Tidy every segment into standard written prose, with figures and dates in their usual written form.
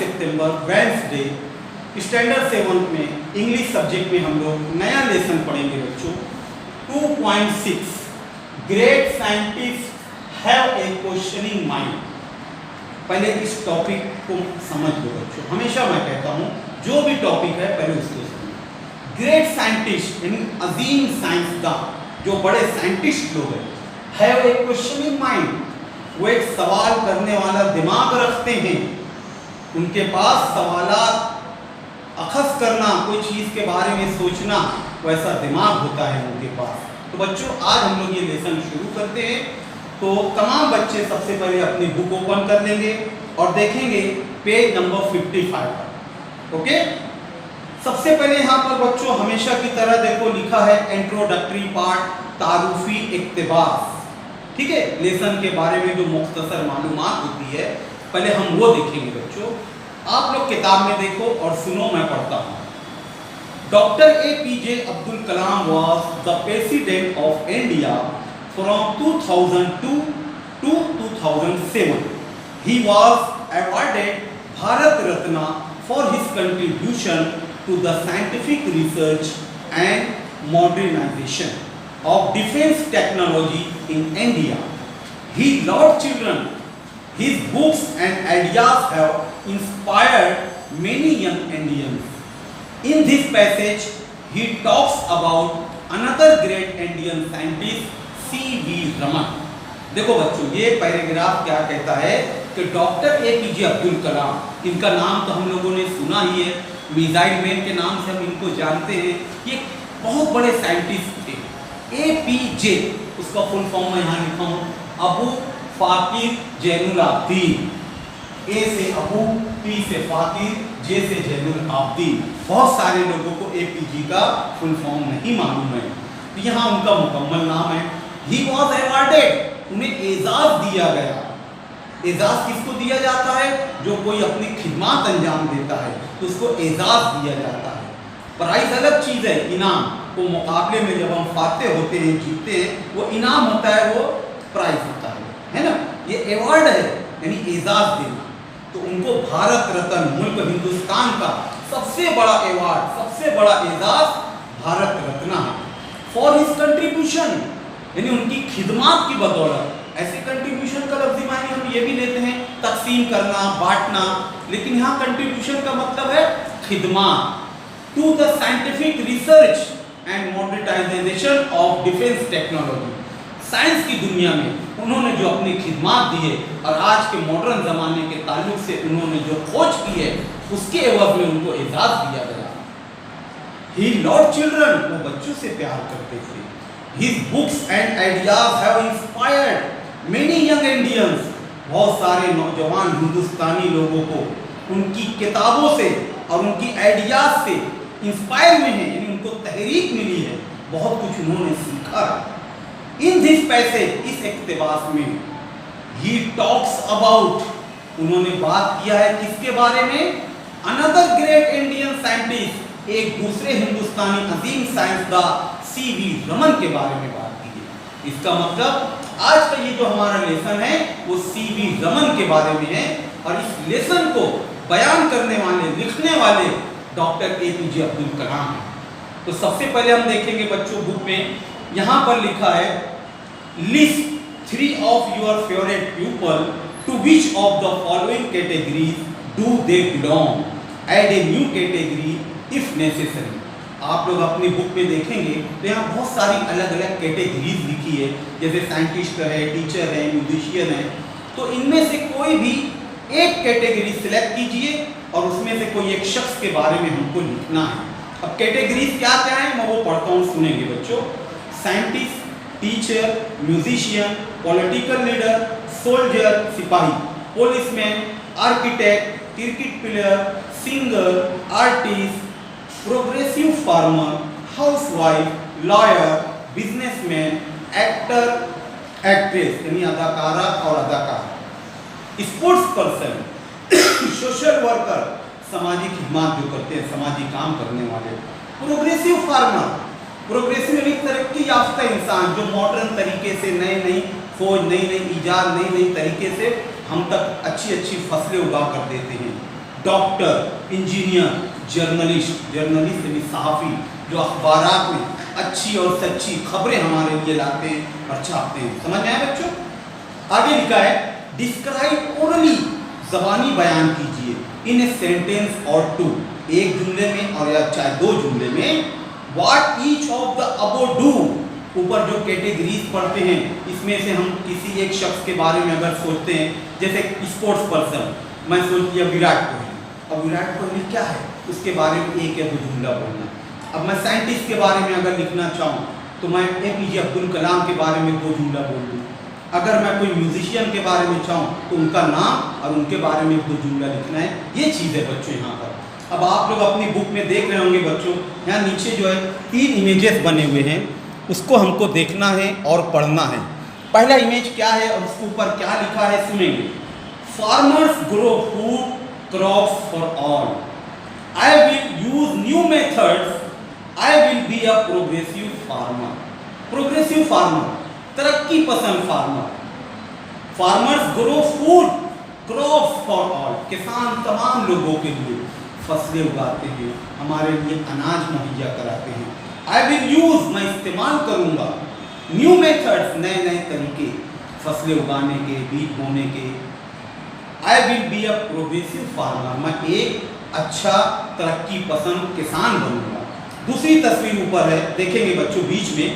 सितंबर Wednesday standard 7 में English subject में हम लोग नया लेसन पढ़ेंगे बच्चों। 2.6 great scientist have a questioning mind. पहले इस टॉपिक को समझ लो बच्चों। हमेशा मैं कहता हूँ जो भी टॉपिक है पहले उसको समझो। ग्रेट साइंटिस्ट यानी अजीम साइंसदान, जो बड़े साइंटिस्ट लोग हैं, हैव ए क्वेश्चनिंग माइंड, वो एक सवाल करने वाला दिमाग रखते हैं। उनके पास सवालात अखज़ करना, कोई चीज़ के बारे में सोचना, वैसा दिमाग होता है उनके पास। तो बच्चों आज हम लोग ये लेसन शुरू करते हैं। तो तमाम बच्चे सबसे पहले अपनी बुक ओपन कर लेंगे और देखेंगे पेज नंबर 55 पर। ओके, सबसे पहले यहाँ पर बच्चों हमेशा की तरह देखो लिखा है इंट्रोडक्टरी पार्ट, तारुफी इक्तिबास। ठीक है, लेसन के बारे में जो मुख्तसर मालूमात होती है पहले हम वो देखेंगे बच्चों। आप लोग किताब में देखो और सुनो, मैं पढ़ता हूँ। Doctor APJ Abdul Kalam was the president of India from 2002 to 2007. He was awarded Bharat Ratna for his contribution to the scientific research and modernization of defense technology in India. He loved children. His books and ideas have inspired many young Indians. In this passage, he talks about another great Indian scientist, C.V. Raman. देखो बच्चों, ये paragraph क्या कहता है कि doctor APJ Abdul Kalam, इनका नाम तो हम लोगों ने सुना ही है, मिसाइल मैन के नाम से हम इनको जानते हैं। ये बहुत बड़े साइंटिस्ट थे। APJ उसका फुल फॉर्म मैं यहाँ लिखा हूँ, अबू फाकिर जैनुल आब्दीन। ए से अबू, पी से फाकिर, जे से जैनुल आब्दीन। बहुत सारे लोगों को APJ का फुल फॉर्म नहीं मालूम है, तो यहाँ उनका मुकम्मल नाम है। ही वॉज अवॉर्डेड, उन्हें एजाज दिया गया। एजाज किसको दिया जाता है? जो कोई अपनी खिदमत अंजाम देता है तो उसको एजाज दिया जाता है। प्राइज अलग चीज़ है, इनाम को मुकाबले में जब हम फाते होते हैं, जीतते हैं, वो इनाम होता है, वो प्राइज होता है ना। ये अवार्ड है यानी एजाज देना। तो उनको भारत रत्न, मुल्क हिंदुस्तान का सबसे बड़ा अवार्ड, सबसे बड़ा एजाज भारत रत्न है। फॉर हिज कंट्रीब्यूशन यानी उनकी खिदमत की बदौलत। ऐसे कंट्रीब्यूशन का लफ्ज़ी मायने हम ये भी लेते हैं तकसीम करना, बांटना, लेकिन यहाँ कंट्रीब्यूशन का मतलब है खिदमत। To the scientific research and modernisation of defence technology, science की दुनिया में उन्होंने जो अपनी खिदमत दी है और आज के मॉडर्न ज़माने के ताल्लुक से उन्होंने जो खोज की है उसके एवज में उनको एजाज दिया गया। ही लव्ड चिल्ड्रन, वो बच्चों से प्यार करते थे। His books and ideas have inspired many young Indians, बहुत सारे नौजवान हिंदुस्तानी लोगों को उनकी किताबों से और उनकी आइडियाज से इंस्पायर में है, यानी उनको तहरीक मिली है, बहुत कुछ उन्होंने सीखा है। इन दिस पैसेज, इस इक्तिबास में, ही टॉक्स अबाउट, उन्होंने बात किया है किसके बारे में? अनदर ग्रेट इंडियन साइंटिस्ट, एक दूसरे हिंदुस्तानी अजीम साइंसदान C.V. रमन के बारे में बात की है। इसका मतलब आज का ये जो हमारा लेसन है वो C.V. रमन के बारे में है और इस लेसन को बयान करने वाले, लिखने वाले डॉक्टर APJ अब्दुल कलाम हैं। तो सबसे पहले हम देखेंगे बच्चों बुक में, यहाँ पर लिखा है list 3 of your favourite people to which of the following categories do they belong, add a new category if necessary. आप लोग अपनी बुक में देखेंगे तो यहाँ बहुत सारी अलग अलग कैटेगरीज लिखी है, जैसे साइंटिस्ट है, टीचर है, म्यूजिशियन है। तो इनमें से कोई भी एक कैटेगरी सिलेक्ट कीजिए और उसमें से कोई एक शख्स के बारे में हमको लिखना है। अब कैटेगरीज क्या क्या है मैं वो पढ़ता हूँ, सुनेंगे बच्चों। Scientist, teacher, musician, political leader, soldier सिपाही, policeman, architect, cricket player, singer, artist, progressive farmer, housewife, lawyer, businessman, actor, actress यानी अदाकारा और अदाकार, स्पोर्ट्स पर्सन, सोशल वर्कर, सामाजिक खिदमत जो करते हैं, समाजी काम करने वाले, प्रोग्रेसिव फार्मर, प्रोग्रेसिव यानी तरक्की याफ्ता इंसान जो मॉडर्न तरीके से नई नई खोज, नई नई ईजाद, नई नई तरीके से हम तक अच्छी अच्छी फसलें उगा कर देते हैं। डॉक्टर, इंजीनियर, जर्नलिस्ट यानी सहाफ़ी जो अखबारात में अच्छी और सच्ची खबरें हमारे लिए लाते हैं और छापते हैं। समझ में आया बच्चों? आगे लिखा है डिस्क्राइब ओरली, ज़बानी बयान कीजिए, इन ए सेंटेंस और टू, एक जुमले में और या चाहे दो जुमले में, what each of the above do, ऊपर जो कैटेगरीज पढ़ते हैं इसमें से हम किसी एक शख्स के बारे में अगर सोचते हैं, जैसे स्पोर्ट्स पर्सन, मैं सोच लिया विराट कोहली। अब विराट कोहली क्या है उसके बारे में एक या दो जुमला बोलना। अब मैं साइंटिस्ट के बारे में अगर लिखना चाहूँ तो मैं APJ अब्दुल कलाम के बारे में दो जुमला बोल दूँ। अगर मैं कोई म्यूजिशियन के बारे में चाहूँ तो उनका नाम और उनके बारे में दो जुमला लिखना है। ये चीज़ है बच्चों यहाँ पर। अब आप लोग अपनी बुक में देख रहे होंगे बच्चों, यहाँ नीचे जो है 3 इमेजेस बने हुए हैं, उसको हमको देखना है और पढ़ना है। पहला इमेज क्या है और उसके ऊपर क्या लिखा है सुनेंगे। Farmers grow food crops for all, I will use new methods, I will be a progressive farmer. Progressive farmer, तरक्की पसंद farmer. Farmers grow food crops for all, किसान तमाम लोगों के लिए फसलें उगाते हैं, हमारे लिए अनाज मुहैया कराते हैं। आई विल यूज, मैं इस्तेमाल करूंगा, न्यू मेथड्स, नए नए तरीके फसलें उगाने के, बीज बोने के। I will be a progressive farmer, मैं एक अच्छा तरक्की पसंद किसान बनूंगा। दूसरी तस्वीर ऊपर है, देखेंगे बच्चों बीच में,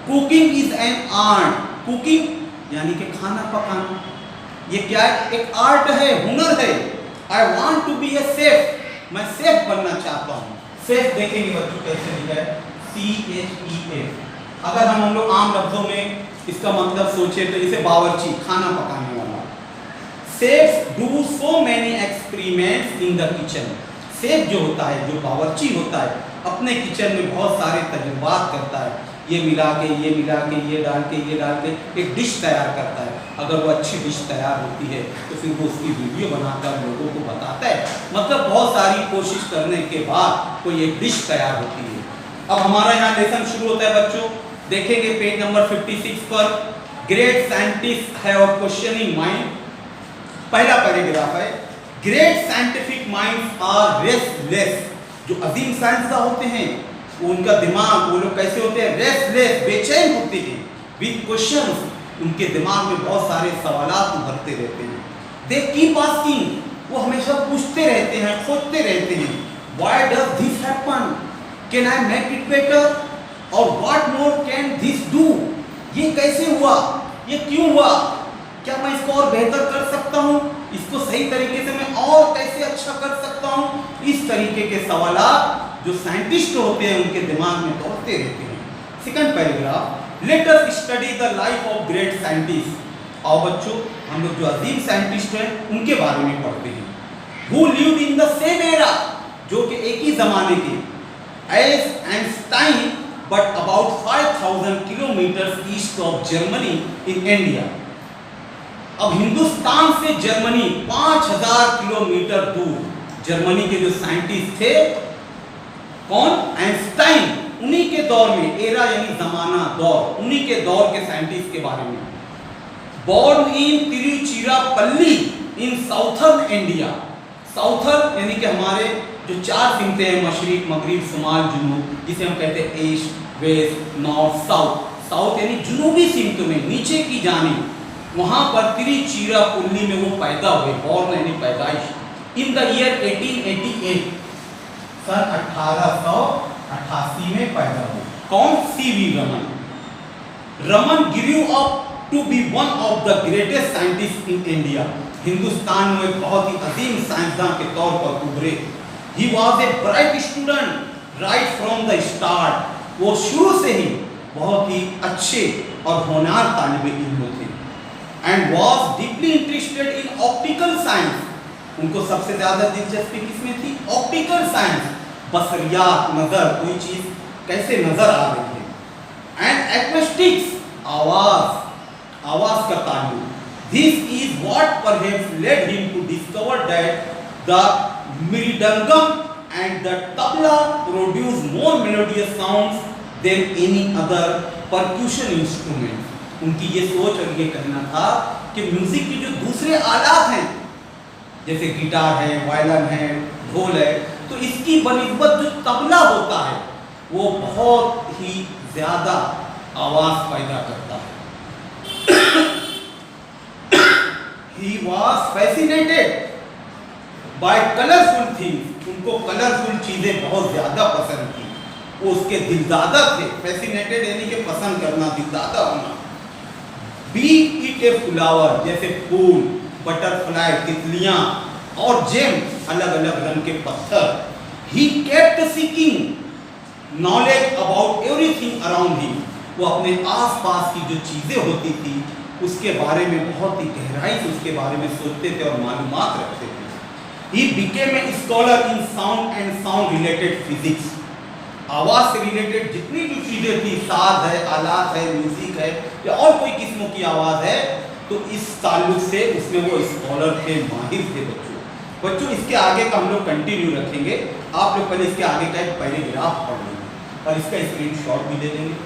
cooking is an art. Cooking यानी कि खाना पकाना, ये क्या है? एक आर्ट है, हुनर है। I want to be a chef, मैं सेफ बनना चाहता हूँ। सेफ देखेंगे बच्चों कैसे लिखा है, CHEF। अगर हम लोग आम लफ्जों में इसका मतलब सोचे तो इसे बावर्ची, खाना पकाने वाला। Safe do so many experiments in the kitchen. Safe जो होता है, जो बावर्ची होता है, अपने किचन में बहुत सारे तजुर्बात करता है, ये मिला के, ये मिला के, ये डाल के, ये डाल के एक डिश तैयार करता है। अगर वो अच्छी डिश तैयार होती है तो फिर वो उसकी वीडियो बनाकर लोगों को बताता है। मतलब बहुत सारी कोशिश करने के बाद कोई एक डिश तैयार होती है। अब हमारा यहाँ लेसन शुरू होता है बच्चों, देखेंगे पेज नंबर 56 पर, great scientist have a questioning mind. पहला पैराग्राफ है, great scientific minds are restless. जो अजीम साइंसदान होते हैं वो उनका दिमाग, वो लोग कैसे होते हैं? रेस्टलेस, बेचैन होते हैं। विद क्वेश्चंस, उनके दिमाग में बहुत सारे सवालात उभरते रहते हैं। दे कीप आस्किंग, वो हमेशा पूछते रहते हैं, खोजते रहते हैं। Why does this happen, can I make it better, और what more can this do, ये कैसे हुआ, ये क्यों हुआ, क्या मैं इसको और बेहतर कर सकता हूँ, इसको सही तरीके से मैं और कैसे अच्छा कर सकता हूँ। इस तरीके के सवालात जो साइंटिस्ट होते हैं उनके दिमाग में दौड़ते रहते हैं। Second paragraph, let us study the life of great scientist. और बच्चों हम लोग जो अजीम साइंटिस्ट हैं उनके बारे में पढ़ते हैं। Who lived in the same era, जो कि एक ही जमाने के, as Einstein but about 5000 kilometre east of Germany in India. अब हिंदुस्तान से जर्मनी 5000 किलोमीटर दूर, जर्मनी के जो साइंटिस्ट थे, कौन? आइंस्टाइन, उन्हीं के दौर में, एरा यानी जमाना, दौर, उन्हीं के दौर के साइंटिस्ट के बारे में। Born in Tiruchirappalli in southern India. Southern यानी कि हमारे जो 4 सिमतें हैं, मशरिक, मगरिब, शुमाल, जुनूब, जिसे हम कहते हैं east, west, north, south. South यानी जुनूबी सिमतों में, नीचे की जानिब, वहां पर तिरुचिरापल्ली में वो पैदा हुए। बोर्न यानी पैदाइश। इन द ईयर 1888, सन 1888 में पैदा हुए। कौन? CV Raman. Raman grew up to be one of the greatest scientist in India. Hindustan में एक बहुत ही अजीम साइंसदान के तौर पर उभरे। He was a bright student right from the start. वो शुरू से ही बहुत ही अच्छे और होनहार तालिबे इल्म थे। And was deeply interested in optical science. उनको सबसे ज्यादा दिलचस्पी किसमें थी? ऑप्टिकल साइंस, बसरियात, नजर, कोई चीज कैसे नजर आ रही है। एंड एक्वेस्टिक्स, आवाज का ताल्लुक। This is what perhaps led him to discover that the mridangam and the tabla produce more melodious sounds than any other percussion instrument. उनकी ये सोच और ये कहना था कि म्यूजिक के जो दूसरे आलात हैं, जैसे गिटार है, वायलिन है, ढोल है, तो इसकी बनिस्बत जो तबला होता है वो बहुत ही ज्यादा आवाज पैदा करता है। He was fascinated by colorful things, उनको कलरफुल चीजें बहुत ज्यादा पसंद थी, वो उसके दिलदादा थे। फैसिनेटेड यानी कि पसंद करना, दिलदादा होना। बी इट ए फ्लावर, जैसे फूल, बटरफ्लाई, तितलियां और जेम, अलग अलग रंग के पत्थर। He kept seeking knowledge about everything around him, वो अपने आसपास की जो चीजें होती थी उसके बारे में बहुत ही गहराई से उसके बारे में सोचते थे और मालूमात रखते थे। He became a scholar in sound and sound related physics, आवाज से रिलेटेड जितनी भी चीजें थी, साज है, आलात है, म्यूजिक है या और कोई किस्मों की आवाज है, तो इस ताल्लुक से उसमें वो स्कॉलर थे, माहिर थे। बच्चों इसके आगे का हम लोग कंटिन्यू रखेंगे। आप लोग पहले इसके आगे का एक पैराग्राफ पढ़ लेंगे और इसका स्क्रीनशॉट भी ले लेंगे।